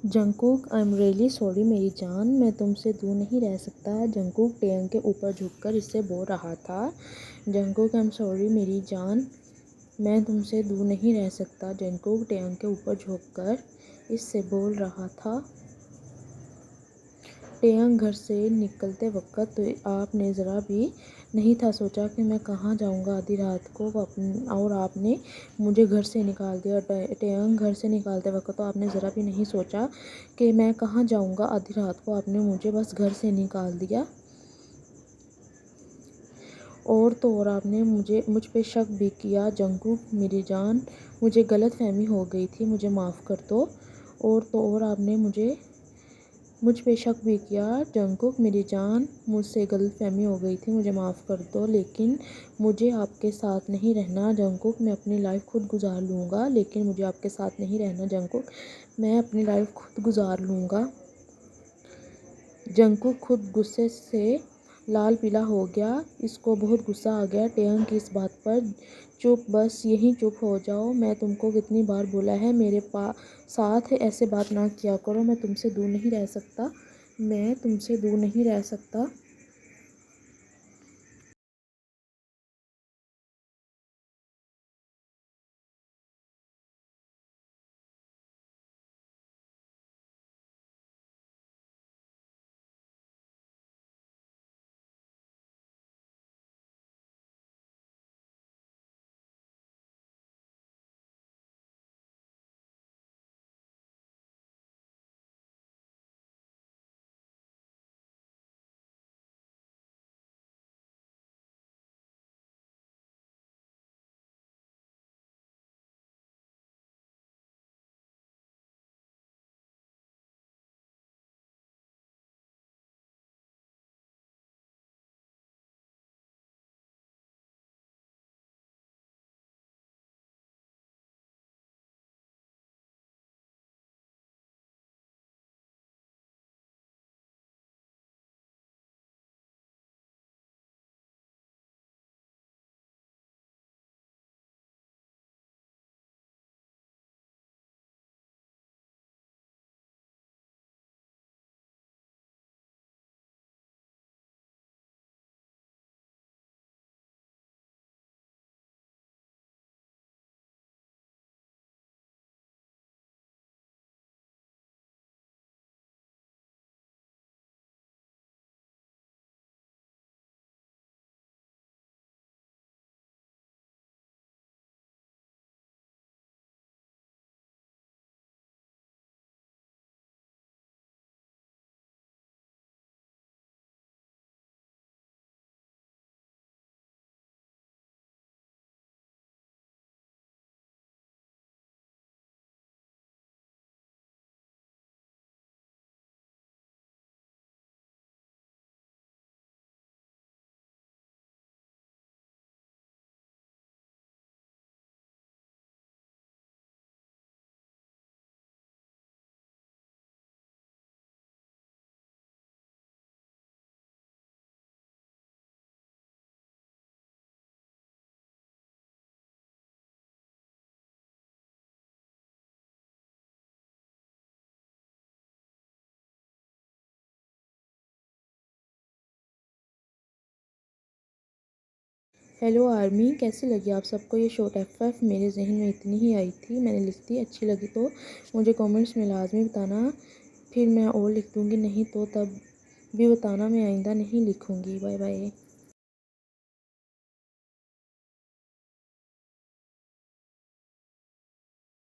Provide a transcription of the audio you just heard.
Jungkook I am really sorry मेरी जान, मैं तुमसे दूर नहीं रह सकता। जंगकुक टेयंग के ऊपर झुककर इससे बोल रहा था। जंगकुक आई एम सॉरी मेरी जान, मैं तुमसे दूर नहीं रह सकता। जंगकुक टेयंग के ऊपर झुककर इससे बोल रहा था। टेयंग घर से निकलते वक्त तो आपने ज़रा भी नहीं था सोचा कि मैं कहाँ जाऊँगा आधी रात को, और आपने मुझे घर से निकाल दिया। टेयंग घर से निकालते वक्त तो आपने ज़रा भी नहीं सोचा कि मैं कहाँ जाऊँगा आधी रात को, आपने मुझे बस घर से निकाल दिया। और तो और आपने मुझ पे शक भी किया। जंगकुक मेरी जान, मुझे गलत फहमी हो गई थी, मुझे माफ़ कर दो। और तो और आपने मुझ पे शक भी किया। जंगकुक मेरी जान, मुझसे गलतफहमी हो गई थी, मुझे माफ़ कर दो, लेकिन मुझे आपके साथ नहीं रहना। जंगकुक मैं अपनी लाइफ खुद गुजार लूँगा, लेकिन मुझे आपके साथ नहीं रहना। जंगकुक मैं अपनी लाइफ खुद गुजार लूँगा। जंगकुक खुद गुस्से से लाल पीला हो गया, इसको बहुत गुस्सा आ गया टेयंग की इस बात पर। चुप, बस यहीं चुप हो जाओ। मैं तुमको कितनी बार बोला है मेरे साथ ऐसे बात ना किया करो। मैं तुमसे दूर नहीं रह सकता, मैं तुमसे दूर नहीं रह सकता। हेलो आर्मी, कैसी लगी आप सबको ये शॉर्ट एफ मेरे जहन में इतनी ही आई थी, मैंने लिख दी। अच्छी लगी तो मुझे कमेंट्स में लाजमी बताना, फिर मैं और लिख दूँगी, नहीं तो तब भी बताना, मैं आइंदा नहीं लिखूँगी। Bye bye.